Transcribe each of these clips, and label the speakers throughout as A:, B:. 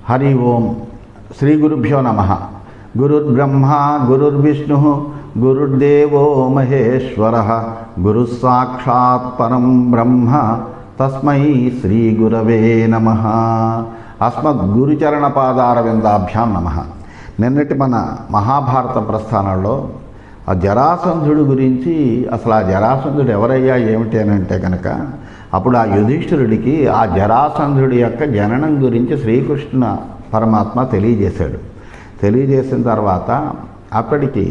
A: హరి ఓం. శ్రీ గురుభ్యో నమః. గురుర్బ్రహ్మా గురుర్విష్ణుః గురుర్దేవో మహేశ్వరః గురుః సాక్షాత్ పరం బ్రహ్మ తస్మై శ్రీ గురవే నమః. అస్మద్గురుచరణపాదారవిందాభ్యాం నమః. నిన్నటి మన మహాభారత ప్రస్థానంలో ఆ జరాసంధుడి గురించి, అసలు ఆ జరాసంధుడు ఎవరయ్యా ఏమిటి అని అంటే కనుక, అప్పుడు ఆ యుధిష్ఠిరుడికి ఆ జరాసంధుడి యొక్క జననం గురించి శ్రీకృష్ణ పరమాత్మ తెలియజేశాడు. తెలియజేసిన తర్వాత అప్పటికి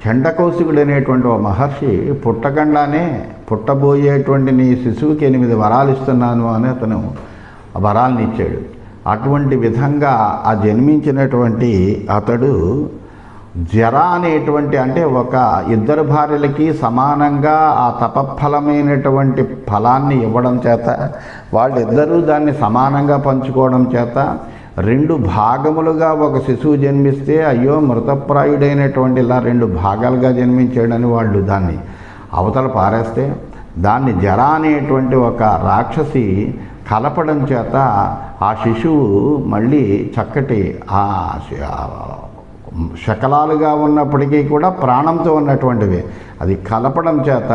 A: చండకౌశికుడు అనేటువంటి ఒక మహర్షి పుట్టకుండానే పుట్టబోయేటువంటి నీ శిశువుకి 8 వరాలు ఇస్తున్నాను అని అతను ఆ వరాలను ఇచ్చాడు. అటువంటి విధంగా ఆ జన్మించినటువంటి అతడు జర అనేటువంటి, అంటే ఒక ఇద్దరు భార్యలకి సమానంగా ఆ తపఫలమైనటువంటి ఫలాన్ని ఇవ్వడం చేత, వాళ్ళిద్దరూ దాన్ని సమానంగా పంచుకోవడం చేత 2 భాగములుగా ఒక శిశువు జన్మిస్తే, అయ్యో మృతప్రాయుడైనటువంటి ఇలా 2 భాగాలుగా జన్మించాడని వాళ్ళు దాన్ని అవతల పారేస్తే, దాన్ని జర అనేటువంటి ఒక రాక్షసి కలపడం చేత ఆ శిశువు మళ్ళీ చక్కటి శకలాలుగా ఉన్నప్పటికీ కూడా ప్రాణంతో ఉన్నటువంటివి అది కలపడం చేత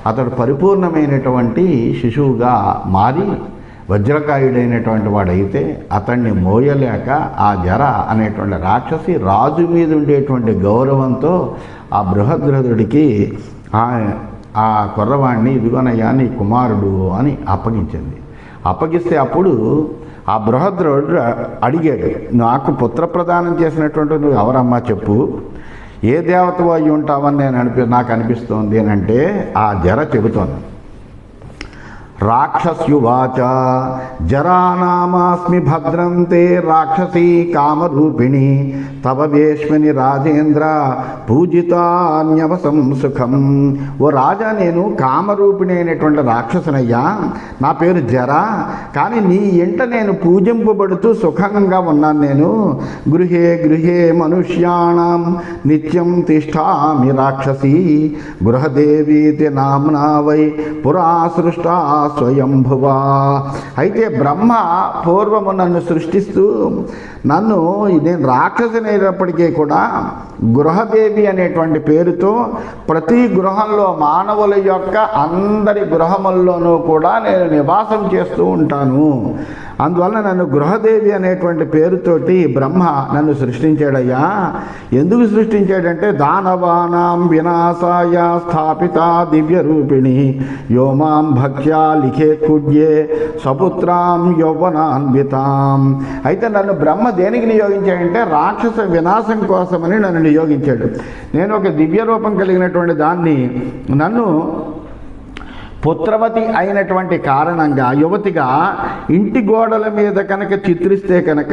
A: అతడు పరిపూర్ణమైనటువంటి శిశువుగా మారి వజ్రకాయుడైనటువంటి వాడైతే, అతన్ని మోయలేక ఆ జర అనేటువంటి రాక్షసి రాజు మీద ఉండేటువంటి గౌరవంతో ఆ బృహద్రథుడికి ఆ కుర్రవాణ్ణి ఇదిగోనయ్యా నీ కుమారుడు అని అప్పగించింది. అప్పగిస్తే అప్పుడు ఆ బృహద్రథుడు అడిగాడు, నాకు పుత్రప్రదానం చేసినటువంటి నువ్వు ఎవరమ్మా చెప్పు, ఏ దేవతవు అయి ఉంటావని నాకు అనిపిస్తోంది అని అంటే ఆ జర చెబుతోంది. రాక్షస్యువాచ జరానామాస్మి భద్రంతే రాక్షసీ కామరూపిణి తవ వేష్మని రాజేంద్ర పూజితాన్యవసం సుఖం. ఓ రాజా, నేను కామరూపిణి అయినటువంటి రాక్షసునయ్యా, నా పేరు జర, కానీ నీ ఇంట నేను పూజింపబడుతూ సుఖంగా ఉన్నాను. నేను గృహే గృహే మనుష్యాణం నిత్యం తిష్టామి రాక్షసీ గృహదేవీతి నామ్నా వై పురా సృష్టా స్వయంభువా. అయితే బ్రహ్మ పూర్వము నన్ను సృష్టిస్తూ నేను రాక్షసునైనప్పటికీ కూడా గృహదేవి అనేటువంటి పేరుతో ప్రతి గృహంలో మానవుల యొక్క అందరి గృహముల్లోనూ కూడా నేను నివాసం చేస్తూ ఉంటాను. అందువల్ల నన్ను గృహదేవి అనేటువంటి పేరుతోటి బ్రహ్మ నన్ను సృష్టించాడయ్యా. ఎందుకు సృష్టించాడంటే, దానవానాం వినాశాయ స్థాపిత దివ్య రూపిణి యోమాం భక్త్యా లిఖే కుడ్యే సపుత్రాం యౌవనాన్వితాం. అయితే నన్ను బ్రహ్మ దేనికి నియోగించాడంటే రాక్షస వినాశం కోసమని నన్ను నియోగించాడు. నేను ఒక దివ్య రూపం కలిగినటువంటి దాన్ని నన్ను పుత్రవతి అయినటువంటి కారణంగా యువతిగా ఇంటి గోడల మీద కనుక చిత్రిస్తే కనుక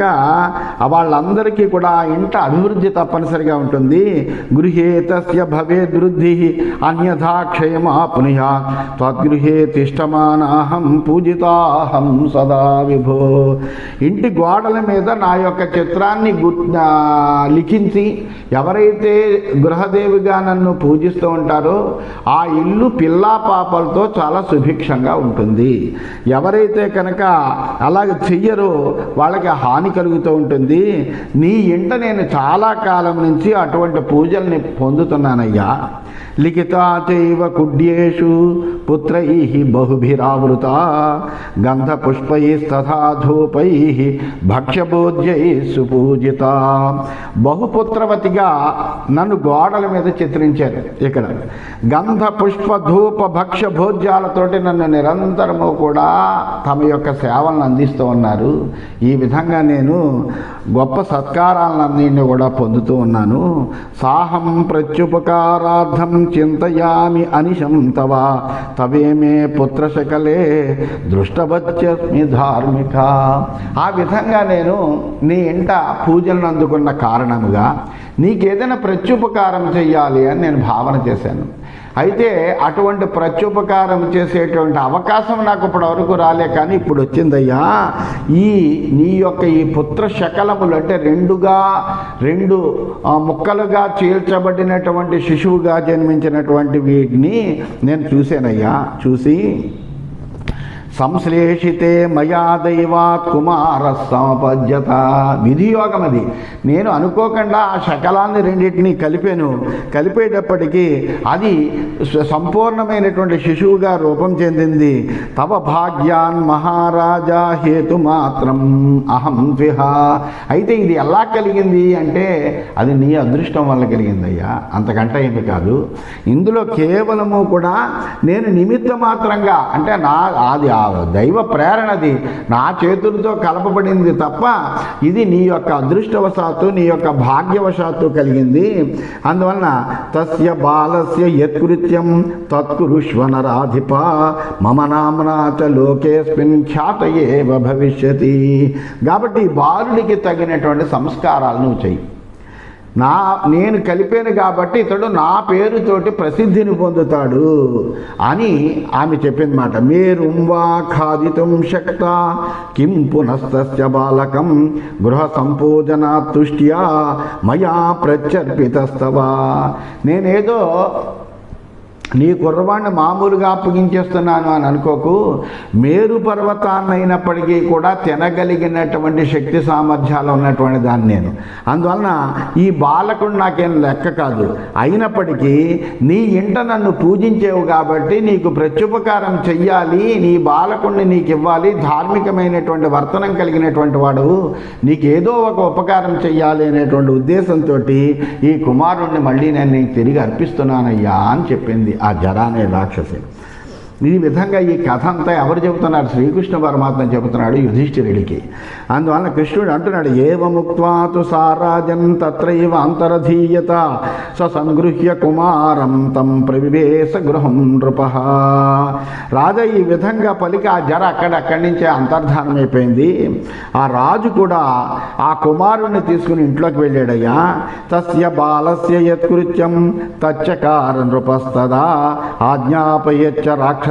A: వాళ్ళందరికీ కూడా ఇంట అభివృద్ధి తప్పనిసరిగా ఉంటుంది. గృహే తస్య భవేదృద్ధి అన్యథా క్షయమా పునః త్వద్గృహే తిష్టమానాహం పూజితాహం సదా విభో. ఇంటి గోడల మీద నా యొక్క చిత్రాన్ని లిఖించి ఎవరైతే గృహదేవిగా నన్ను పూజిస్తూ ఉంటారో ఆ ఇల్లు పిల్లా పాపలతో చాలా సుభిక్షంగా ఉంటుంది. ఎవరైతే కనుక అలాగ చెయ్యరో వాళ్ళకి హాని కలుగుతూ ఉంటుంది. నీ ఇంట నేను చాలా కాలం నుంచి అటువంటి పూజల్ని పొందుతున్నానయ్యా. లిఖితా చైవ కుడ్యేషు పుత్రై బహుభిరావృత గంధపుష్పైస్తథా ధూపై భక్ష్యభోజ్యై సుపూజిత. బహుపుత్రవతిగా నన్ను గోడల మీద చిత్రించారు. ఇక్కడ గంధ పుష్ప ధూప భక్ష్య భోజ్యాలతోటి నన్ను నిరంతరము కూడా తమ యొక్క సేవలను అందిస్తూ ఉన్నారు. ఈ విధంగా నేను గొప్ప సత్కారాలన్నింటినీ కూడా పొందుతూ ఉన్నాను. సాహం ప్రత్యుపకారార్థం చింతయామి అనిశం తవ తవేమే పుత్రశకలే దృష్టవచ్చస్మి ధార్మిక. ఆ విధంగా నేను నీ ఇంట పూజలను అందుకున్న కారణముగా నీకేదైనా ప్రత్యుపకారం చెయ్యాలి అని నేను భావన చేశాను. అయితే అటువంటి ప్రత్యుపకారం చేసేటువంటి అవకాశం నాకు ఇప్పటివరకు రాలే, కానీ ఇప్పుడు వచ్చిందయ్యా. నీ యొక్క ఈ పుత్ర శకలములు అంటే రెండు ముక్కలుగా చీల్చబడినటువంటి శిశువుగా జన్మించినటువంటి వీటిని నేను చూశానయ్యా. చూసి సంశ్లేషితే మయా దైవాత్ కుమార సమపద్యత. విధియోగం అది. నేను అనుకోకుండా ఆ శకలాన్ని రెండింటినీ కలిపేటప్పటికీ అది సంపూర్ణమైనటువంటి శిశువుగా రూపం చెందింది. తవ భాగ్యాన్ మహారాజా హేతు మాత్రం అహం ద్విహ. అయితే ఇది ఎలా కలిగింది అంటే అది నీ అదృష్టం వల్ల కలిగిందయ్యా, అంతకంటే ఏమి కాదు. ఇందులో కేవలము కూడా నేను నిమిత్త మాత్రంగా, అంటే అది ఆ దైవ ప్రేరణది, నా చేతులతో కలపబడింది తప్ప ఇది నీ యొక్క అదృష్టవశాత్తు, నీ యొక్క భాగ్యవశాత్తు కలిగింది. అందువలన తస్య బాలస్య యత్కృత్యం తత్కురుష్వనరాధిప మమ నామ్నా చ లోకేస్మిన్ ఖ్యాతయేవ భవిష్యతి. కాబట్టి బాలుడికి తగినటువంటి సంస్కారాలు నువ్వు చెయ్యి. నేను కలిపాను కాబట్టి ఇతడు నా పేరుతోటి ప్రసిద్ధిని పొందుతాడు అని ఆమె చెప్పింది మాట. మేరుంవా ఖాదితుం శక్త కిం పునస్తస్య బాలకం గృహ సంపూజనా తుష్ట్యా మయా ప్రత్యర్పితస్తవా. నేనేదో నీ కుర్రవాణ్ణి మామూలుగా అప్పగించేస్తున్నాను అని అనుకోకు. మేరు పర్వతాన్నైనప్పటికీ కూడా తినగలిగినటువంటి శక్తి సామర్థ్యాలు ఉన్నటువంటి దాన్ని నేను. అందువలన ఈ బాలకుడు నాకేం లెక్క కాదు. అయినప్పటికీ నీ ఇంట నన్ను పూజించేవు కాబట్టి నీకు ప్రత్యుపకారం చెయ్యాలి, నీ బాలకుడిని నీకు ఇవ్వాలి, ధార్మికమైనటువంటి వర్తనం కలిగినటువంటి వాడు, నీకేదో ఒక ఉపకారం చెయ్యాలి అనేటువంటి ఉద్దేశంతో ఈ కుమారుణ్ణి మళ్ళీ నేను నీకు తిరిగి అర్పిస్తున్నానయ్యా అని చెప్పింది ఆ జర అనే రాక్షసి. ఈ విధంగా ఈ కథ అంతా ఎవరు చెబుతున్నారు? శ్రీకృష్ణ పరమాత్మ చెబుతున్నాడు యుధిష్ఠిరుడికి. అందువలన కృష్ణుడు అంటున్నాడు, ఏవముక్త్వాతు సారాజన్ తత్రైవ అంతరధీయత స సంగృహ్య కుమారం తం ప్రవివేశ గృహం నృపః. రాజా ఈ విధంగా పలికి ఆ జర అక్కడి నుంచే అంతర్ధానమైపోయింది. ఆ రాజు కూడా ఆ కుమారుణ్ణి తీసుకుని ఇంట్లోకి వెళ్ళాడయ్యా. తస్య బాలస్య యత్కృత్యం తచ్చకార నృపస్తదా ఆజ్ఞాపయచ్చ రాక్ష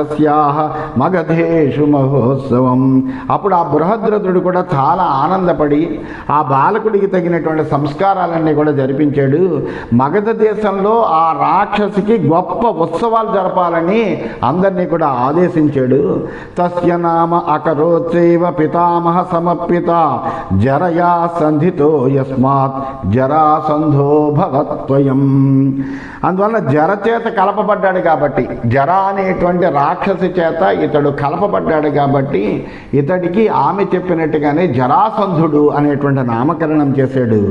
A: మగధేషు మహోత్సవం. అప్పుడు ఆ బృహద్రథుడు కూడా చాలా ఆనందపడి ఆ బాలకుడికి తగినటువంటి సంస్కారాలన్నీ కూడా జరిపించాడు. మగధ దేశంలో ఆ రాక్షసికి గొప్ప ఉత్సవాలు జరపాలని అందరినీ కూడా ఆదేశించాడు. తస్య నామ అకరోత్సైవ పితామహ సమర్పిత జరయా సంధితో యస్మాత్ జరాసంధో భవత్వయం. అందువలన జర చేత కలపబడ్డాడు కాబట్టి, జర అనేటువంటి రాక్షసి చేత ఇతడు కలపబడ్డాడు కాబట్టి ఇతడికి ఆమె చెప్పినట్టుగానే జరాసంధుడు అనేటువంటి నామకరణం చేశాడు.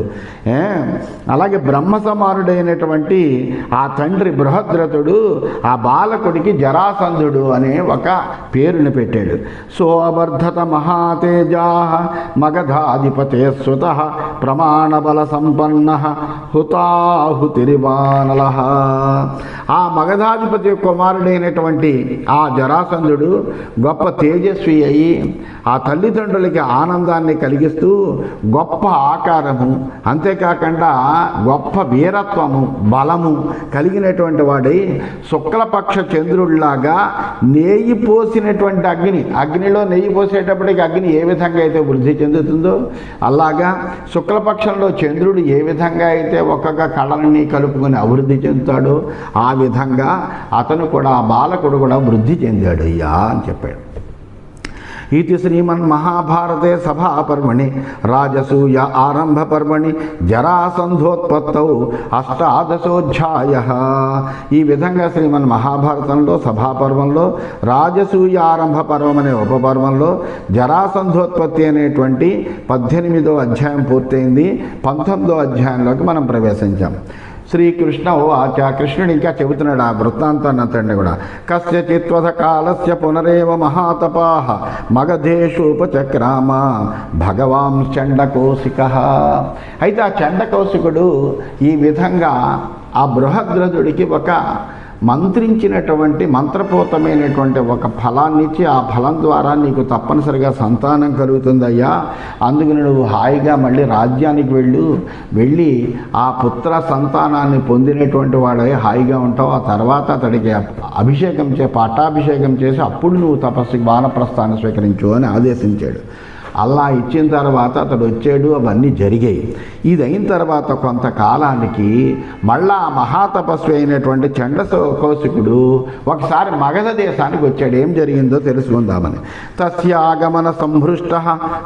A: అలాగే బ్రహ్మ సమానుడైనటువంటి ఆ తండ్రి బృహద్రథుడు ఆ బాలకుడికి జరాసంధుడు అనే ఒక పేరుని పెట్టాడు. సోవర్ధత మహాతేజా మగధాధిపతే సుత ప్రమాణబల సంపన్న హుతాహుతిరివానల. ఆ మగధాధిపతి కుమారుడైనటువంటి ఆ జరాసంధుడు గొప్ప తేజస్వి అయి ఆ తల్లిదండ్రులకి ఆనందాన్ని కలిగిస్తూ గొప్ప ఆకారము, అంతేకాకుండా గొప్ప వీరత్వము, బలము కలిగినటువంటి వాడై శుక్లపక్ష చంద్రుడిలాగా నెయ్యి పోసినటువంటి అగ్నిలో నెయ్యి పోసేటప్పటికి అగ్ని ఏ విధంగా అయితే వృద్ధి చెందుతుందో అలాగా శుక్లపక్షంలో చంద్రుడు ఏ విధంగా అయితే ఒక్కొక్క కళలని కలుపుకొని అభివృద్ధి చెందుతాడో ఆ విధంగా అతను కూడా ఆ బాలకుడు కూడా వృద్ధి చెందాడు అయ్యా అని చెప్పాడు. ఇది శ్రీమన్మహాభారతే సభాపర్వణి రాజసూయ ఆరంభ పర్వణి జరాసంధోత్పత్తౌ అష్టాదశోధ్యాయ. ఈ విధంగా శ్రీమన్మహాభారతంలో సభాపర్వంలో రాజసూయ ఆరంభ పర్వం అనే ఉపపర్వంలో జరాసంధోత్పత్తి అనేటువంటి 18వ అధ్యాయం పూర్తయింది. 19వ అధ్యాయంలోకి మనం ప్రవేశించాం. శ్రీకృష్ణ వాచ. కృష్ణుడు ఇంకా చెబుతున్నాడు ఆ వృత్తాంతాన్ని అంతండి కూడా. కస్యచిత్వధ కాలస్య పునరేవ మహాతపాః మగధేషూపచక్రామ భగవాన్ చండకౌశిక. అయితే ఆ చండకౌశికుడు ఈ విధంగా ఆ బృహద్రథుడికి ఒక మంత్రించినటువంటి మంత్రపూతమైనటువంటి ఒక ఫలాన్ని ఇచ్చి ఆ ఫలం ద్వారా నీకు తప్పనిసరిగా సంతానం కలుగుతుందయ్యా, అందుకని నువ్వు హాయిగా మళ్ళీ రాజ్యానికి వెళ్ళి ఆ పుత్ర సంతానాన్ని పొందినటువంటి వాడై హాయిగా ఉంటావు. ఆ తర్వాత అతడికి పట్టాభిషేకం చేసి అప్పుడు నువ్వు తపస్సుకి వానప్రస్థాన్ని స్వీకరించు అని ఆదేశించాడు. అలా ఇచ్చిన తర్వాత అతడు వచ్చాడు, అవన్నీ జరిగాయి. ఇది అయిన తర్వాత కొంతకాలానికి మళ్ళా మహాతపస్వి అయినటువంటి చండకౌశికుడు ఒకసారి మగధ దేశానికి వచ్చాడు. ఏం జరిగిందో తెలుసుకుందామని. తస్యాగమన సంహృష్ట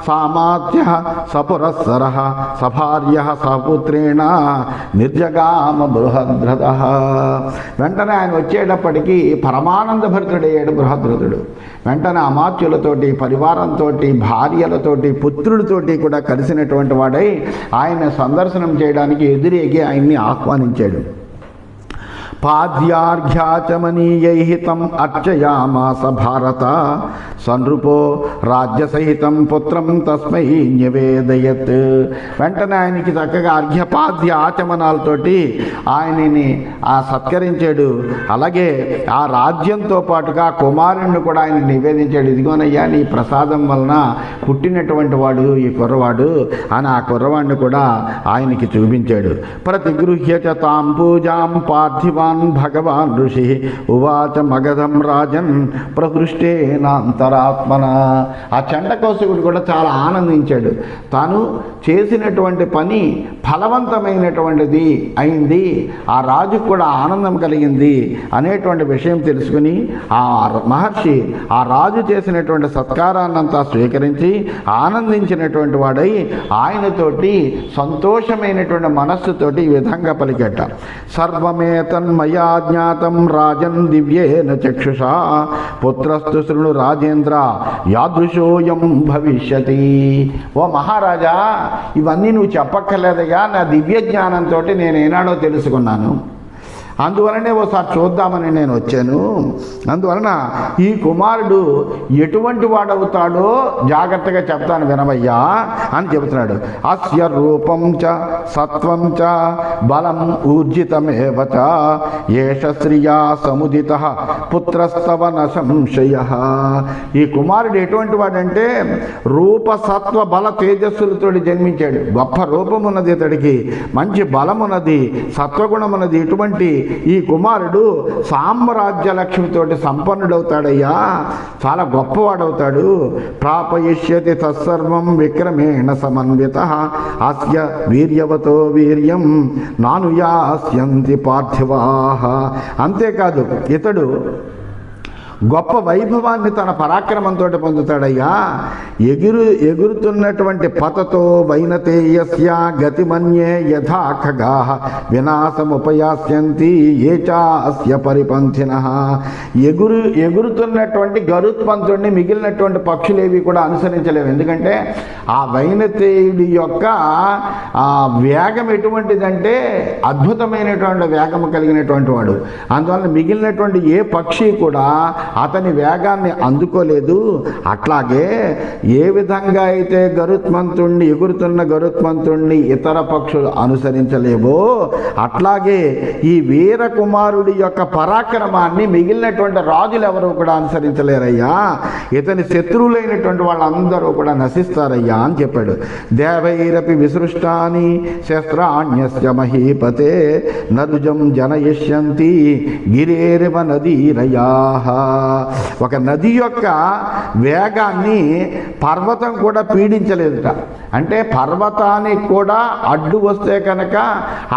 A: సామాత్య సపురస్సర సభార్య సపుత్రేణ నిర్జగామ బృహద్రథ. వెంటనే ఆయన వచ్చేటప్పటికీ పరమానంద భరితుడయ్యాడు బృహద్రథుడు. వెంటనే అమాత్యులతోటి, పరివారంతో, భార్యలతోటి, పుత్రులతోటి కూడా కలిసినటువంటి వాడై ఆయన సందర్శనం చేయడానికి ఎదురేగి ఆయన్ని ఆహ్వానించాడు. పాద్యార్ఘ్యాచమనీయై తం అర్చయామాస భారత సనృపో రాజ్యసహితం పుత్రం తస్మై నివేదయత్. వెంటనే ఆయనకి చక్కగా అర్ఘ్యపాద్య ఆచమనాలతోటి ఆయనని సత్కరించాడు. అలాగే ఆ రాజ్యంతో పాటుగా కుమారుణ్ణి కూడా ఆయన నివేదించాడు. ఇదిగోనయ్యా నీ ప్రసాదం వలన పుట్టినటువంటి వాడు ఈ కుర్రవాడు అని ఆ కుర్రవాడిని కూడా ఆయనకి చూపించాడు. ప్రతిగృహ్య చ తాం పూజాం పార్థివాన్ భగవాన్ ఋషి ఉవాచ మగధం రాజన్ ప్రహృష్టేనాంతరాత్మన. ఆ చండకౌశికుడు కూడా చాలా ఆనందించాడు. తాను చేసినటువంటి పని ఫలవంతమైనటువంటిది అయింది, ఆ రాజుకు కూడా ఆనందం కలిగింది అనేటువంటి విషయం తెలుసుకుని ఆ మహర్షి ఆ రాజు చేసినటువంటి సత్కారాన్నంతా స్వీకరించి ఆనందించినటువంటి వాడై ఆయనతోటి సంతోషమైనటువంటి మనస్సుతోటి ఈ విధంగా పలికెట్ట. సర్వమేతన్మయా జ్ఞాతం రాజన్ దివ్యేన చక్షుషా పుత్రస్తు శృణు రాజేంద్ర యాదృశోయం భవిష్యతి. ఓ మహారాజా, ఇవన్నీ నువ్వు చెప్పక్కర్లేదయ్యా, నా దివ్య జ్ఞానంతో నేను ఏనాడో తెలుసుకున్నాను. అందువలనే ఓసారి చూద్దామని నేను వచ్చాను. అందువలన ఈ కుమారుడు ఎటువంటి వాడవుతాడో జాగ్రత్తగా చెప్తాను వినవయ్యా అని చెబుతున్నాడు. అస్య రూపం చ సత్వం చ బలం ఊర్జితమేవ చ ఏష శ్రియా సముదిత పుత్రస్తవ న సంశయః. ఈ కుమారుడు ఎటువంటి వాడంటే రూప సత్వ బల తేజస్సులతో జన్మించాడు. గొప్ప రూపమున్నది, ఇతడికి మంచి బలమున్నది, సత్వగుణమున్నది. ఇటువంటి ఈ కుమారుడు సామ్రాజ్య లక్ష్మితోటి సంపన్నుడవుతాడయ్యా, చాలా గొప్పవాడవుతాడు. ప్రాపయిష్యతి తత్సర్వం విక్రమేణ సమన్వితః అస్య వీర్యవతో వీర్యం నానుయాస్యంతి పార్థివాః. అంతేకాదు ఇతడు గొప్ప వైభవాన్ని తన పరాక్రమంతో పొందుతాడయ్యా. ఎగురుతున్నటువంటి పతతో వైనతేయస్య గతిమన్యే యథా ఖగాః వినాశముపయాస్యంతి ఏ చాస్య పరిపంథినః. ఎగురుతున్నటువంటి గరుత్మంతుడిని మిగిలినటువంటి పక్షులేవి కూడా అనుసరించలేవు. ఎందుకంటే ఆ వైనతేయుడి యొక్క వేగం ఎటువంటిదంటే అద్భుతమైనటువంటి వేగం కలిగినటువంటి వాడు. అందువల్ల మిగిలినటువంటి ఏ పక్షి కూడా అతని వేగాన్ని అందుకోలేదు. అట్లాగే ఏ విధంగా అయితే ఎగురుతున్న గరుత్మంతుణ్ణి ఇతర పక్షులు అనుసరించలేవో అట్లాగే ఈ వీరకుమారుడి యొక్క పరాక్రమాన్ని మిగిలినటువంటి రాజులు ఎవరు కూడా అనుసరించలేరయ్యా. ఇతని శత్రువులైనటువంటి వాళ్ళందరూ కూడా నశిస్తారయ్యా అని చెప్పాడు. దేవైరపి విసృష్టాని శస్త్రాణ్యస్య మహీపతే నరుజం జనయిష్యంతి గిరేరివ నదీరయాః. ఒక నది యొక్క వేగాన్ని పర్వతం కూడా పీడించలేదుట. అంటే పర్వతానికి కూడా అడ్డు వస్తే కనుక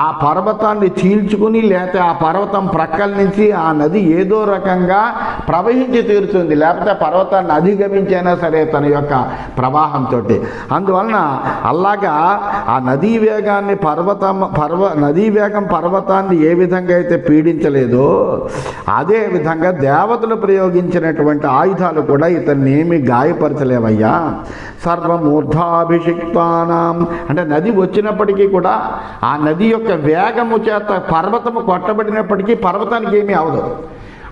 A: ఆ పర్వతాన్ని చీల్చుకుని లేకపోతే ఆ పర్వతం ప్రక్కల నుంచి ఆ నది ఏదో రకంగా ప్రవహించి తీరుతుంది, లేకపోతే పర్వతాన్ని అధిగమించైనా సరే తన యొక్క ప్రవాహంతో. అందువలన అలాగా ఆ నదీ వేగాన్ని నదీ వేగం పర్వతాన్ని ఏ విధంగా అయితే పీడించలేదో అదే విధంగా దేవతలు ప్రయోగించినటువంటి ఆయుధాలు కూడా ఇతన్ని ఏమి గాయపరచలేవయ్యా. సర్వమూర్ధాభిషిక్తానాం అంటే నది వచ్చినప్పటికీ కూడా ఆ నది యొక్క వేగము చేత పర్వతము కొట్టబడినప్పటికీ పర్వతానికి ఏమీ అవదు.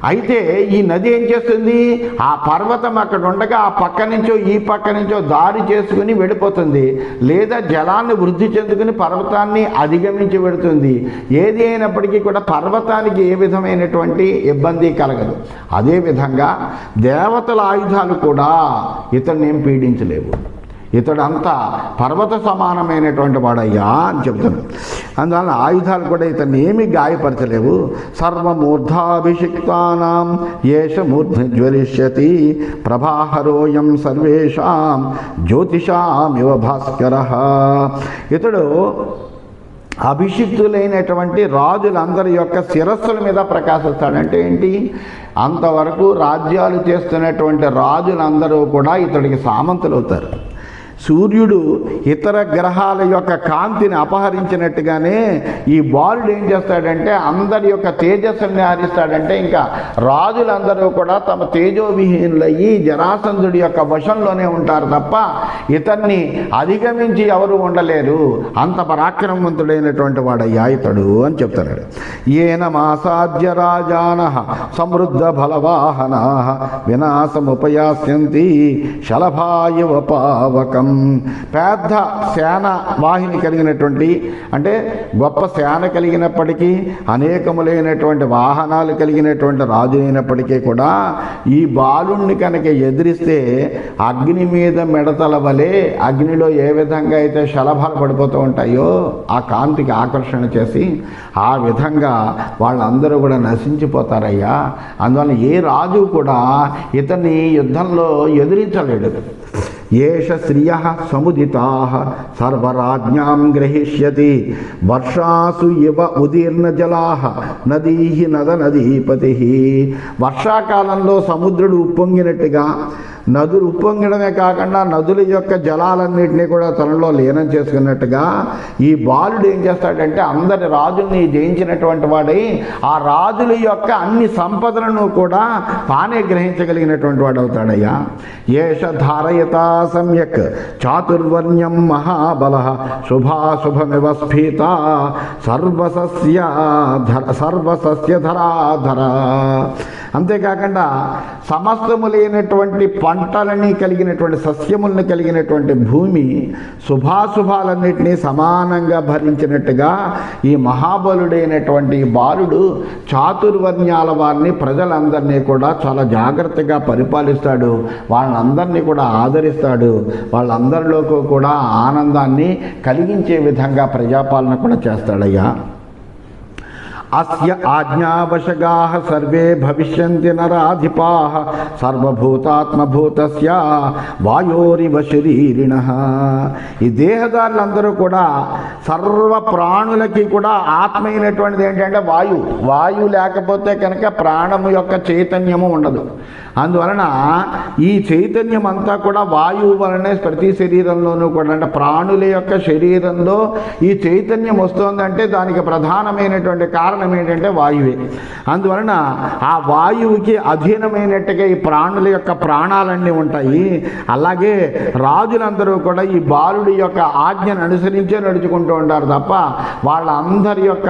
A: అయితే ఈ నది ఏం చేస్తుంది, ఆ పర్వతం అక్కడ ఉండగా ఆ పక్క నుంచో ఈ పక్క నుంచో దారి చేసుకుని వెళ్ళిపోతుంది, లేదా జలాన్ని వృద్ధి చెందుకుని పర్వతాన్ని అధిగమించి పెడుతుంది. ఏది అయినప్పటికీ కూడా పర్వతానికి ఏ విధమైనటువంటి ఇబ్బంది కలగదు. అదేవిధంగా దేవతల ఆయుధాలు కూడా ఇతన్ని ఏం పీడించలేవు. ఇతడంతా పర్వత సమానమైనటువంటి వాడయ్యా అని చెప్తాను. అందువలన ఆయుధాలు కూడా ఇతన్ని ఏమీ గాయపరచలేవు. సర్వమూర్ధాభిషిక్తానాం ఏష మూర్ధ్నిజ్వలిష్యతి ప్రభాహరోయం సర్వేషాం జ్యోతిషామివ భాస్కరః. ఇతడు అభిషిక్తులైనటువంటి రాజులందరి యొక్క శిరస్సుల మీద ప్రకాశిస్తాడంటే ఏంటి? అంతవరకు రాజ్యాలు చేస్తున్నటువంటి రాజులందరూ కూడా ఇతడికి సామంతులు అవుతారు. సూర్యుడు ఇతర గ్రహాల యొక్క కాంతిని అపహరించినట్టుగానే ఈ బాలుడు ఏం చేస్తాడంటే అందరి యొక్క తేజస్సుని హరిస్తాడంటే ఇంకా రాజులందరూ కూడా తమ తేజోవిహీనులయ్యి జరాసంధుడి యొక్క వశంలోనే ఉంటారు తప్ప ఇతన్ని అధిగమించి ఎవరు ఉండలేరు. అంత పరాక్రమవంతుడైనటువంటి వాడయ్యా ఇతడు అని చెప్తున్నాడు. ఏన మాసాద్య రాజానః సమృద్ధ బలవాహనా వినాశముపయాస్యంతి శలభాయవ పావకం. పెద్ద సేన వాహిని కలిగినటువంటి, అంటే గొప్ప సేన కలిగినప్పటికీ అనేకములైనటువంటి వాహనాలు కలిగినటువంటి రాజు అయినప్పటికీ కూడా ఈ బాలుణ్ణి కనుక ఎదిరిస్తే అగ్ని మీద మెడతల వలె అగ్నిలో ఏ విధంగా అయితే శలభాలు పడిపోతూ ఉంటాయో ఆ కాంతికి ఆకర్షణ చేసి ఆ విధంగా వాళ్ళందరూ కూడా నశించిపోతారయ్యా. అందువల్ల ఏ రాజు కూడా ఇతన్ని యుద్ధంలో ఎదిరించలేడు. ఏష శ్రియః సముదితాః సర్వరాజ్ఞాం గ్రహిష్యతి వర్షాసు ఇవ ఉదీర్ణ జలాః నదీః నదీపతిః. వర్షాకాలంలో సముద్రుడు ఉప్పొంగినట్టుగా, నదులు ఉప్పొంగడమే కాకుండా నదుల యొక్క జలాలన్నింటినీ కూడా తనలో లీనం చేసుకున్నట్టుగా ఈ బాలుడు ఏం చేస్తాడంటే అందరి రాజుల్ని జయించినటువంటి వాడై ఆ రాజుల యొక్క అన్ని సంపదలను కూడా తానే గ్రహించగలిగినటువంటి వాడు అవుతాడయ్యా. ఏష ధారయతా సమ్యక్ చాతుర్వర్ణ్యం మహాబలః శుభాశుభమివ స్ఫీత సర్వసస్యధరాధర. అంతేకాకుండా సమస్తములైనటువంటి పంటలని కలిగినటువంటి సస్యములను కలిగినటువంటి భూమి శుభాశుభాలన్నింటినీ సమానంగా భరించినట్టుగా ఈ మహాబలుడైనటువంటి బాలుడు చాతుర్వర్ణ్యాల వారిని, ప్రజలందరినీ కూడా చాలా జాగ్రత్తగా పరిపాలిస్తాడు. వాళ్ళందరినీ కూడా ఆదరిస్తాడు. వాళ్ళందరిలోకి కూడా ఆనందాన్ని కలిగించే విధంగా ప్రజాపాలన కూడా చేస్తాడయ్యా. అస్య ఆజ్ఞావశగాః సర్వే భవిష్యంతి నరాధిపాః సర్వభూతాత్మభూతస్య వాయోరివ శరీరిణః. ఈ దేహదారులందరూ కూడా సర్వ ప్రాణులకి కూడా ఆత్మ అయినటువంటిది ఏంటంటే వాయువు. వాయువు లేకపోతే కనుక ప్రాణము యొక్క చైతన్యము ఉండదు. అందువలన ఈ చైతన్యం అంతా కూడా వాయువు వలనే ప్రతి శరీరంలోనూ కూడా, అంటే ప్రాణుల యొక్క శరీరంలో ఈ చైతన్యం వస్తుందంటే దానికి ప్రధానమైనటువంటి కారణం ఏంటంటే వాయువే. అందువలన ఆ వాయువుకి అధీనమైనట్టుగా ఈ ప్రాణుల యొక్క ప్రాణాలన్నీ ఉంటాయి. అలాగే రాజులందరూ కూడా ఈ బాలుడి యొక్క ఆజ్ఞను అనుసరించే నడుచుకుంటూ ఉంటారు తప్ప వాళ్ళందరి యొక్క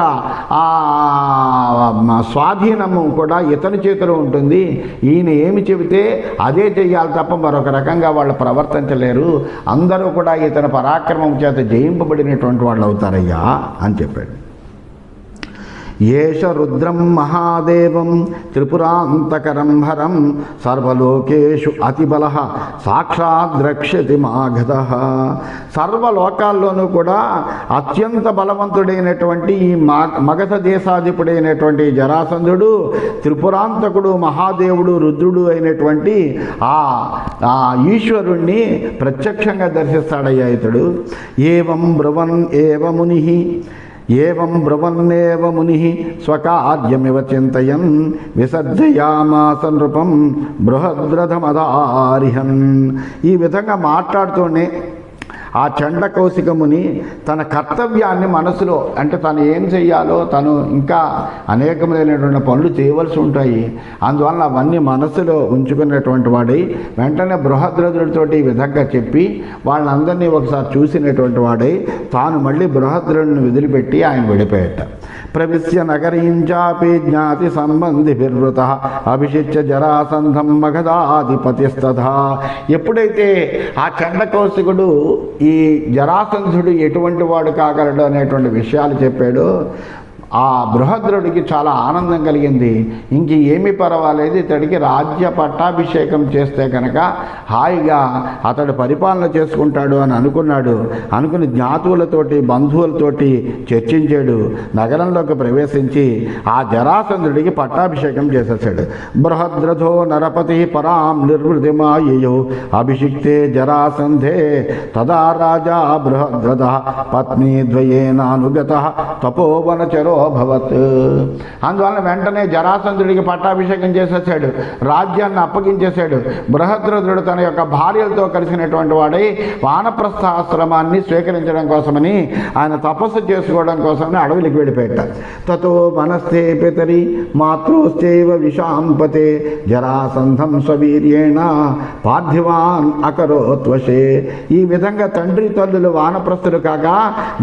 A: స్వాధీనము కూడా ఇతని చేతిలో ఉంటుంది. ఈయన ఏమి చెబితే అదే చెయ్యాలి తప్ప మరొక రకంగా వాళ్ళు ప్రవర్తించలేరు. అందరూ కూడా ఇతని పరాక్రమం చేత జయింపబడినటువంటి వాళ్ళు అవుతారయ్యా అని చెప్పాడు. ఏష రుద్రం మహాదేవం త్రిపురాంతకరం హరం సర్వలోకేషు అతిబలః సాక్షాత్ ద్రక్ష్యతి మాఘదః. సర్వలోకాల్లోనూ కూడా అత్యంత బలవంతుడైనటువంటి ఈ మగధ దేశాధిపుడైనటువంటి జరాసంధుడు త్రిపురాంతకుడు, మహాదేవుడు, రుద్రుడు అయినటువంటి ఆ ఈశ్వరుణ్ణి ప్రత్యక్షంగా దర్శిస్తాడయ్యా ఇతడు. ఏవం బ్రువన్ ఏవ ముని ఏవం బ్రువన్నేవ ముని స్వకార్యమివ చింతయన్ విసర్జయామాస నృపం బృహద్రథమదారిహన్. ఈ విధంగా మాట్లాడుతూనే ఆ చండకౌశికముని తన కర్తవ్యాన్ని మనసులో, అంటే తను ఏం చెయ్యాలో, తను ఇంకా అనేకమైనటువంటి పనులు చేయవలసి ఉంటాయి. అందువల్ల అవన్నీ మనసులో ఉంచుకున్నటువంటి వాడై వెంటనే బృహద్రథుడితోటి ఈ విధంగా చెప్పి వాళ్ళందరినీ ఒకసారి చూసినటువంటి వాడై తాను మళ్ళీ బృహద్రథుడిని వదిలిపెట్టి ఆయన వెళ్ళిపోయాట. ప్రవిశ్య నగరీంచాపి జ్ఞాతి సంబంధిభిర్వృతః అభిషిచ్య జరాసంధం మగధాధిపతిస్తథా. ఎప్పుడైతే ఆ చండకౌశికుడు ఈ జరాసంధుడు ఎటువంటి వాడు కాగలడు అనేటువంటి విషయాలు చెప్పాడో ఆ బృహద్రుడికి చాలా ఆనందం కలిగింది. ఇంక ఏమీ పర్వాలేదు, ఇతడికి రాజ్య పట్టాభిషేకం చేస్తే కనుక హాయిగా అతడు పరిపాలన చేసుకుంటాడు అని అనుకున్నాడు. అనుకుని జ్ఞాతువులతోటి బంధువులతోటి చర్చించాడు. నగరంలోకి ప్రవేశించి ఆ జరాసంధుడికి పట్టాభిషేకం చేసేసాడు. బృహద్రథో నరపతి పరాం నిర్వృతిమాయయో అభిషిక్తే జరాసంధే తదా రాజా బృహద్రథ పత్ని ద్వయేనానుగత తపోవనచరో భవత్. అందువలన వెంటనే జరాసంధుడికి పట్టాభిషేకం చేసేసాడు, రాజ్యాన్ని అప్పగించేశాడు. బృహద్రథుడు తన యొక్క భార్యలతో కలిసినటువంటి వాడై వానప్రస్థాశ్రమాన్ని స్వీకరించడం కోసమని, ఆయన తపస్సు చేసుకోవడం కోసమని అడవికి వెళ్ళిపోయాట. తతో మనస్థే పితరి మాతృశ్చైవ విషాంపతే జరాసంధం స్వవీర్యేణ పార్థివాన్ అకరోత్వశే. ఈ విధంగా తండ్రి తల్లులు వానప్రస్థులు కాగా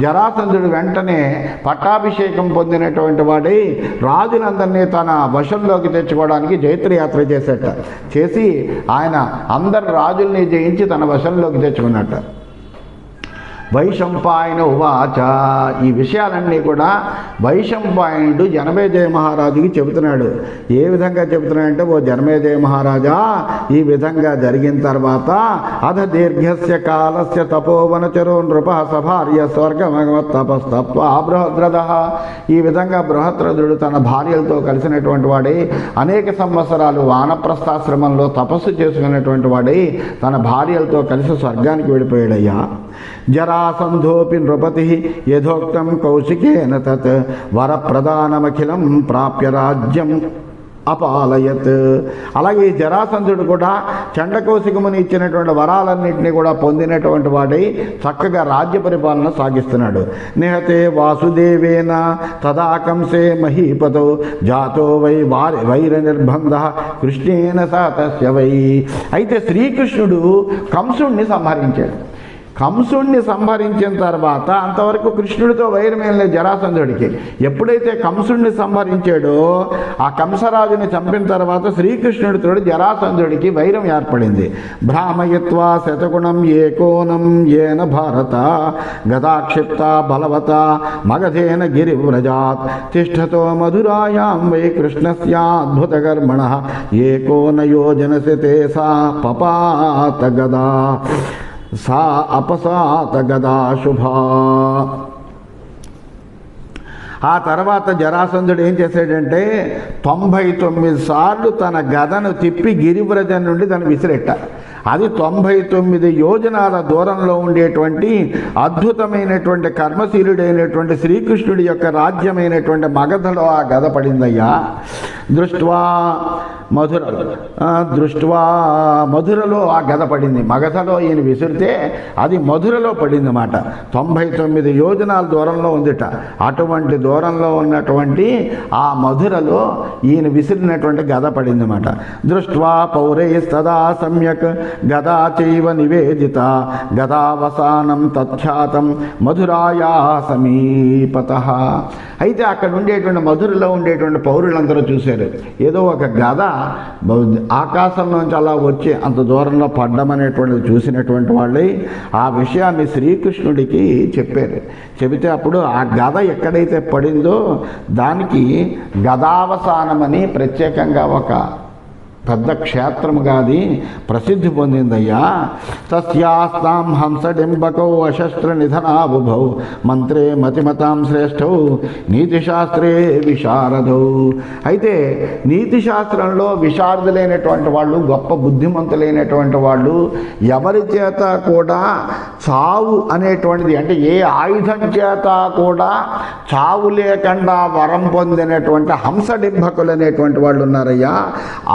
A: జరాసంధుడు వెంటనే పట్టాభిషేకం పొందినటువంటి వాడై రాజులందరినీ తన వశంలోకి తెచ్చుకోవడానికి జైత్రయాత్ర చేసి ఆయన అందరు రాజుల్ని జయించి తన వశంలోకి తెచ్చుకున్నట్ట. వైశంపాయన ఉవాచ. ఈ విషయాలన్నీ కూడా వైశంపాయనుడు జనమేజయ మహారాజుకి చెబుతున్నాడు. ఏ విధంగా చెబుతున్నాడంటే, ఓ జనమేజయ మహారాజా, ఈ విధంగా జరిగిన తర్వాత అధ దీర్ఘస్య కాలస్య తపోవనచరో నృప సభార్య స్వర్గమగమత్తపస్తత్వ బృహద్రథ. ఈ విధంగా బృహద్రథుడు తన భార్యలతో కలిసినటువంటి వాడై అనేక సంవత్సరాలు వానప్రస్థాశ్రమంలో తపస్సు చేసుకున్నటువంటి వాడై తన భార్యలతో కలిసి స్వర్గానికి వెళ్ళిపోయాడయ్యా. జరాసంధోపి నృపతి యథోక్తం కౌశికేన తత్ వరప్రదానమఖిలం ప్రాప్య రాజ్యం అపాలయత్. అలాగే జరాసంధుడు కూడా చండకౌశికముని ఇచ్చినటువంటి వరాలన్నింటినీ కూడా పొందినటువంటి వాడై చక్కగా రాజ్య పరిపాలన సాగిస్తున్నాడు. నిహతే వాసుదేవేన తదా కంసే మహీపతో జాతో వై వైర నిర్బంధ కృష్ణేన సతస్య వై. అయితే శ్రీకృష్ణుడు కంసుణ్ణి సంహరించాడు. కంసుణ్ణి సంహరించిన తర్వాత అంతవరకు కృష్ణుడితో వైరమేం లేదు జరాసంధుడికి. ఎప్పుడైతే కంసుణ్ణి సంహరించాడో ఆ కంసరాజుని చంపిన తర్వాత శ్రీకృష్ణుడితో జరాసంధుడికి వైరం ఏర్పడింది. భ్రామయత్వా శతగుణం ఏకోనం ఏన భారత గదాక్షిప్త బలవత మగధేన గిరివ్రజాత్ తిష్టతో మధురాయాం వై కృష్ణస్యాద్భుతకర్మణ ఏకోన యోజనసితే సా పపాత గదా సా అపసాత గదా శుభా. ఆ తర్వాత జరాసంధుడు ఏం చేశాడంటే 99 సార్లు తన గదను తిప్పి గిరివ్రజం నుండి తను విసిరెట్ట. అది 99 యోజనాల దూరంలో ఉండేటువంటి అద్భుతమైనటువంటి కర్మశీలుడైనటువంటి శ్రీకృష్ణుడి యొక్క రాజ్యమైనటువంటి మగధలో ఆ గద పడిందయ్యా. దృష్ట్వా మధురలో ఆ గద పడింది. మగధలో ఈయన విసిరితే అది మధురలో పడింది అన్నమాట. 99 యోజనాల దూరంలో ఉందిట. అటువంటి దూరంలో ఉన్నటువంటి ఆ మధురలో ఈయన విసిరినటువంటి గద పడింది అన్నమాట. దృష్ట్వా పౌరైస్తదా సమ్యక్ గదా చైవ నివేదిత గదావసానం తఖ్యాతం మధురాయా సమీపత. అయితే అక్కడ ఉండేటువంటి మధురలో ఉండేటువంటి పౌరులందరూ చూశారు, ఏదో ఒక గద ఆకాశంలోంచి అలా వచ్చి అంత దూరంలో పడ్డమనేటువంటిది చూసినటువంటి వాళ్ళే ఆ విషయాన్ని శ్రీకృష్ణుడికి చెప్పారు. చెబితే అప్పుడు ఆ గద ఎక్కడైతే పడిందో దానికి గదావసానమని ప్రత్యేకంగా ఒక పెద్ద క్షేత్రముగా అది ప్రసిద్ధి పొందిందయ్యా. తస్యాస్తాం హంసడింబకౌ అశస్త్ర నిధనాబుభౌ మంత్రే మతిమతాం శ్రేష్టౌ నీతిశాస్త్రే విశారదౌ. అయితే నీతిశాస్త్రంలో విశారదులైనటువంటి వాళ్ళు, గొప్ప బుద్ధిమంతులైనటువంటి వాళ్ళు, ఎవరి చేత కూడా చావు అనేటువంటిది అంటే ఏ ఆయుధం చేత కూడా చావు లేకుండా వరం పొందినటువంటి హంసడింబకులు అనేటువంటి వాళ్ళు ఉన్నారయ్యా.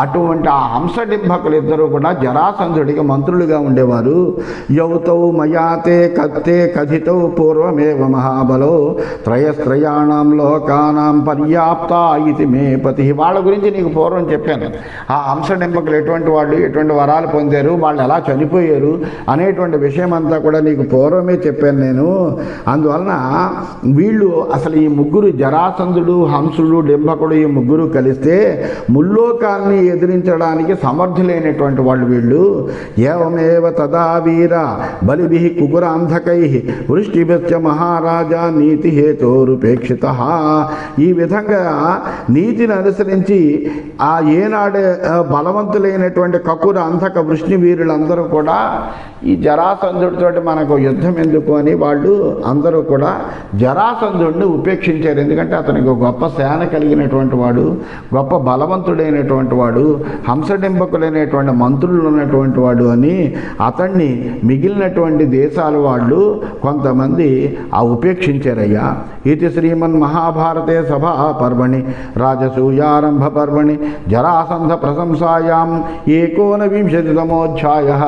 A: అటువంటి ఆ హంసడింబకులు ఇద్దరు కూడా జరాసంధుడికి మంత్రులుగా ఉండేవారు. యౌతౌ మయాతే కత్తే కథితౌ పూర్వమేవ మహాబలో త్రయస్త్రయాణం లోకానాం పర్యాప్త ఇది మే పతి. వాళ్ళ గురించి నీకు పూర్వం చెప్పాను. ఆ హంసడింబకులు ఎటువంటి వాళ్ళు, ఎటువంటి వరాలు పొందారు, వాళ్ళు ఎలా చనిపోయారు అనేటువంటి విషయం అంతా కూడా నీకు పూర్వమే చెప్పాను నేను. అందువలన వీళ్ళు అసలు ఈ ముగ్గురు జరాసంధుడు, హంసుడు, డింబకుడు ఈ ముగ్గురు కలిస్తే ముల్లోకాల్ని ఎదిరించిన ఉపేక్షించడానికి సమర్థులైనటువంటి వాళ్ళు వీళ్ళు. ఏవమేవ తదా వీర బలిభిః కుకురాంధకైః వృష్టిభిశ్చ మహారాజా నీతి హేతోరుపేక్షితః. ఈ విధంగా నీతిని అనుసరించి ఆ ఏనాడే బలవంతులైనటువంటి కకుర అంధక వృష్ణి వీరులందరూ కూడా ఈ జరాసంధుడితోటి మనకు యుద్ధం ఎందుకు అని వాళ్ళు అందరూ కూడా జరాసంధుడిని ఉపేక్షించారు. ఎందుకంటే అతనికి గొప్ప సేన కలిగినటువంటి వాడు, గొప్ప బలవంతుడైనటువంటి వాడు, హంసడింబకులైనటువంటి మంత్రులు ఉన్నటువంటి వాడు అని అతన్ని మిగిలినటువంటి దేశాల వాళ్ళు కొంతమంది ఉపేక్షించారయ్యా. ఇది శ్రీమన్ మహాభారతే సభా పర్వణి రాజసూయారంభ పర్వణి జరాసంధ ప్రశంసాయాం 19తమోధ్యాయః.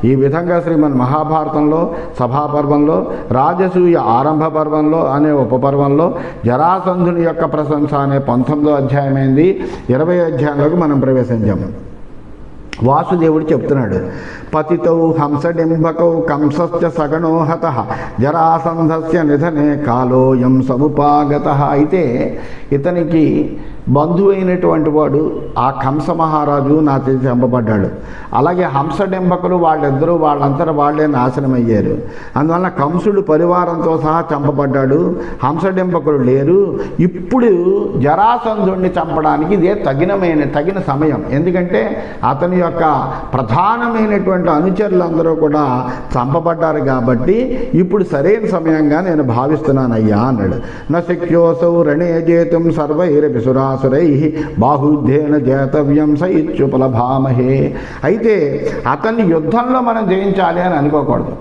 A: ఈ విధంగా శ్రీమన్ మహాభారతంలో సభాపర్వంలో రాజసూయ ఆరంభ పర్వంలో అనే ఉపపర్వంలో జరాసంధుని యొక్క ప్రశంస అనే 19వ అధ్యాయమైంది. 20వ అధ్యాయంలోకి మనం ప్రవేశించాము. వాసుదేవుడు చెప్తున్నాడు, పతితౌ హంసడింబకౌ కంసస్య సగణో హతః జరాసంధస్య నిధనే కాలోయం సముపాగతః. అయితే ఇతనికి బంధువు అయినటువంటి వాడు ఆ కంస మహారాజు నా చేసి చంపబడ్డాడు. అలాగే హంసడింబకులు వాళ్ళిద్దరూ వాళ్ళంతటా వాళ్ళే నాశనమయ్యారు. అందువల్ల కంసుడు పరివారంతో సహా చంపబడ్డాడు. హంసడింబకులు లేరు. ఇప్పుడు జరాసంధుడిని చంపడానికి ఇదే తగిన సమయం. ఎందుకంటే అతని యొక్క ప్రధానమైనటువంటి అనుచరులందరూ కూడా చంపబడ్డారు కాబట్టి ఇప్పుడు సరైన సమయంగా నేను భావిస్తున్నానయ్యా అన్నాడు. నశక్యోసౌ రణే జేతుం సర్వైరభిసురాసురై బాహుధ్యేన జేతవ్యం స ఇత్యుపలభామహే. అయితే అతన్ని యుద్ధంలో మనం జయించాలి అని అనుకోకూడదు.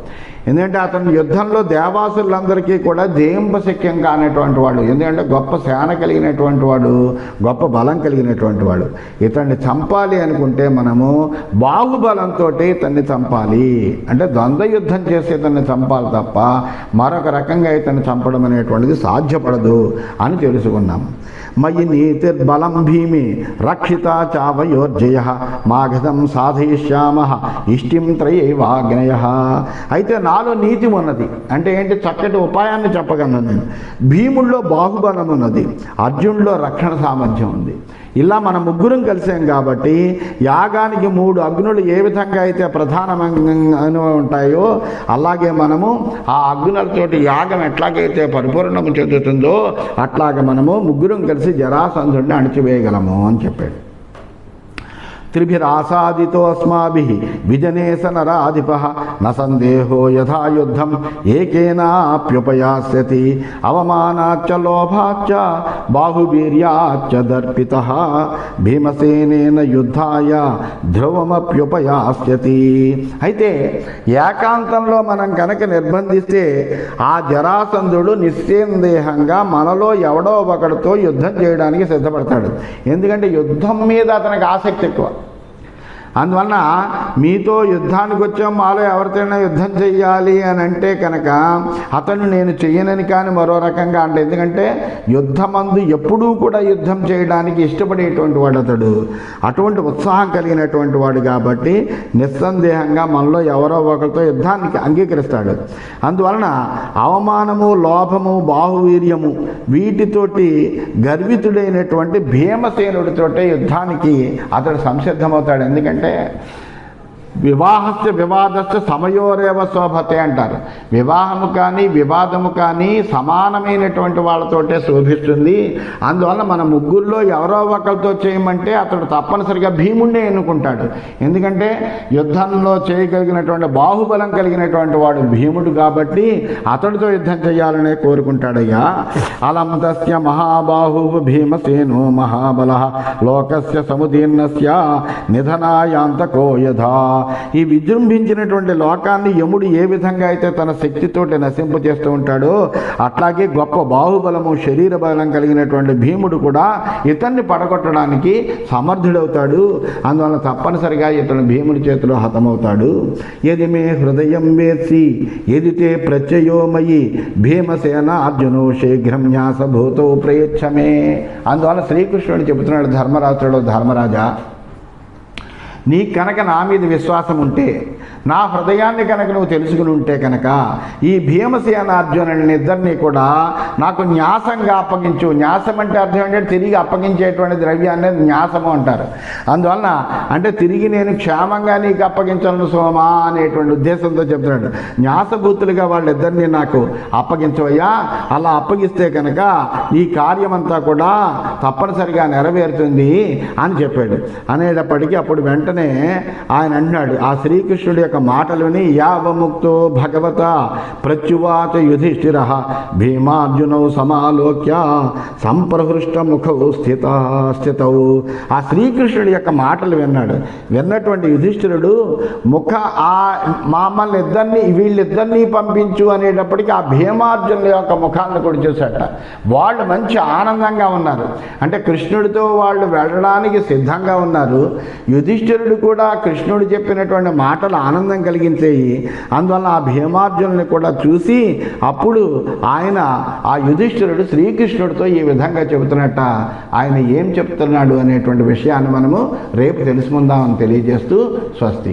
A: ఎందుకంటే అతని యుద్ధంలో దేవాసులందరికీ కూడా జయింపశక్యం కానటువంటి వాడు. ఎందుకంటే గొప్ప సేన కలిగినటువంటి వాడు, గొప్ప బలం కలిగినటువంటి వాడు. ఇతన్ని చంపాలి అనుకుంటే మనము బాహుబలంతో ఇతన్ని చంపాలి. అంటే ద్వంద్వ యుద్ధం చేసి ఇతన్ని చంపాలి తప్ప మరొక రకంగా ఇతన్ని చంపడం అనేటువంటిది సాధ్యపడదు అని తెలుసుకున్నాం. మయి నీతిర్బలం భీమి రక్షిత చావయోర్జయ మాఘతం సాధయిష్యామః ఇష్టిం త్రయైవాగ్నయ. అయితే నాలో నీతి ఉన్నది. అంటే ఏంటి? చక్కటి ఉపాయాన్ని చెప్పగలను నేను. భీముల్లో బాహుబలం ఉన్నది, అర్జునుడిలో రక్షణ సామర్థ్యం ఉంది. ఇలా మన ముగ్గురం కలిసాం కాబట్టి యాగానికి 3 అగ్నులు ఏ విధంగా అయితే ప్రధానంగా ఉంటాయో అలాగే మనము ఆ అగ్నులతోటి యాగం ఎట్లాగైతే పరిపూర్ణము చెందుతుందో అట్లాగే మనము ముగ్గురం కలిసి జరాసంధుడిని అణిచివేయగలము అని చెప్పాడు. త్రిభిరాసాదితోస్మాభిః విజనేస నరాధిపః న సందేహో యథా యుద్ధం ఏకేనాప్యుపయాస్యతి అవమానాచ్చ లోభాచ్చ బాహువీర్యాచ్చ దర్పితః భీమసేనేన యుద్ధాయ ధ్రువమప్యుపయాస్యతి. అయితే ఏకాంతంలో మనం కనుక నిర్బంధిస్తే ఆ జరాసంధుడు నిస్సందేహంగా మనలో ఎవడో ఒకడితో యుద్ధం చేయడానికి సిద్ధపడతాడు. ఎందుకంటే యుద్ధం మీద అతనికి ఆసక్తి ఎక్కువ. అందువలన మీతో యుద్ధానికి వచ్చాం, మాలో ఎవరితోనైనా యుద్ధం చెయ్యాలి అని అంటే కనుక అతను నేను చెయ్యనని కానీ మరో రకంగా అంటే, ఎందుకంటే యుద్ధమందు ఎప్పుడూ కూడా యుద్ధం చేయడానికి ఇష్టపడేటువంటి వాడు అతడు. అటువంటి ఉత్సాహం కలిగినటువంటి వాడు కాబట్టి నిస్సందేహంగా మనలో ఎవరో ఒకరితో యుద్ధానికి అంగీకరిస్తాడు. అందువలన అవమానము, లోభము, బాహువీర్యము వీటితోటి గర్వితుడైనటువంటి భీమసేనుడితోటే యుద్ధానికి అతడు సంసిద్ధమవుతాడు. ఎందుకంటే వివాహస్య వివాదస్య సమయోరేవ శోభతే అంటారు. వివాహము కానీ వివాదము కానీ సమానమైనటువంటి వాళ్ళతోటే శోభిస్తుంది. అందువల్ల మన ముగ్గురులో ఎవరో ఒకరితో చేయమంటే అతడు తప్పనిసరిగా భీముడినే ఎన్నుకుంటాడు. ఎందుకంటే యుద్ధంలో చేయగలిగినటువంటి బాహుబలం కలిగినటువంటి వాడు భీముడు కాబట్టి అతడితో యుద్ధం చేయాలనే కోరుకుంటాడయ్యా. అలం తస్య మహాబాహు భీమసేనో మహాబలః లోకస్య సముదీర్ణస్య నిధనాయాంతకో యథా. ఈ విజృంభించినటువంటి లోకాన్ని యముడు ఏ విధంగా అయితే తన శక్తితోటి నశింపు చేస్తూ ఉంటాడో అట్లాగే గొప్ప బాహుబలము, శరీర బలం కలిగినటువంటి భీముడు కూడా ఇతన్ని పడగొట్టడానికి సమర్థుడవుతాడు. అందువల్ల తప్పనిసరిగా ఇతను భీముడి చేతిలో హతమవుతాడు. ఎది మే హృదయం వేత్సి ఎదితే ప్రత్యయోమయి భీమసేన అర్జునో శీఘ్రం న్యాసభూతో ప్రయచ్చమే. అందువల్ల శ్రీకృష్ణుడు చెబుతున్నాడు ధర్మరాజుడు, ధర్మరాజా, నీ కనుక నా మీద విశ్వాసం ఉంటే నా హృదయాన్ని కనుక నువ్వు తెలుసుకుని ఉంటే కనుక ఈ భీమసేనార్జునుని ఇద్దరిని కూడా నాకు న్యాసంగా అప్పగించు. న్యాసం అంటే అర్థం ఏంటంటే తిరిగి అప్పగించేటువంటి ద్రవ్యాన్ని న్యాసము అంటారు. అందువలన అంటే తిరిగి నేను క్షేమంగా నీకు అప్పగించను సోమా అనేటువంటి ఉద్దేశంతో చెప్తున్నాడు. న్యాసభూతులుగా వాళ్ళిద్దరినీ నాకు అప్పగించవయ్యా, అలా అప్పగిస్తే కనుక ఈ కార్యమంతా కూడా తప్పనిసరిగా నెరవేరుతుంది అని చెప్పాడు. అనేటప్పటికీ అప్పుడు వెంటనే ఆయన అంటున్నాడు, ఆ శ్రీకృష్ణుడి యొక్క మాటలుని యావముక్తో భగవత ప్రత్యువాచ యుధిష్ఠిర భీమార్జునౌ సమాలోక్య సంప్రహృష్ట ముఖౌ స్థితౌ. ఆ శ్రీకృష్ణుడి యొక్క మాటలు విన్నాడు. విన్నటువంటి యుధిష్ఠిరుడు మమ్మల్ని వీళ్ళిద్దరినీ పంపించు అనేటప్పటికీ ఆ భీమార్జునుల యొక్క ముఖాన్ని కూడా చూశాట. వాళ్ళు మంచి ఆనందంగా ఉన్నారు. అంటే కృష్ణుడితో వాళ్ళు వెళ్ళడానికి సిద్ధంగా ఉన్నారు. యుధిష్ఠిరుడు కూడా కృష్ణుడు చెప్పినటువంటి మాటలు ఆనందం కలిగించేయి. అందువల్ల ఆ భీమార్జునుని కూడా చూసి అప్పుడు ఆ యుధిష్ఠిరుడు శ్రీకృష్ణుడితో ఈ విధంగా చెబుతున్నట్ట. ఆయన ఏం చెప్తున్నాడు అనేటువంటి విషయాన్ని మనము రేపు తెలుసుకుందామని తెలియజేస్తూ స్వస్తి.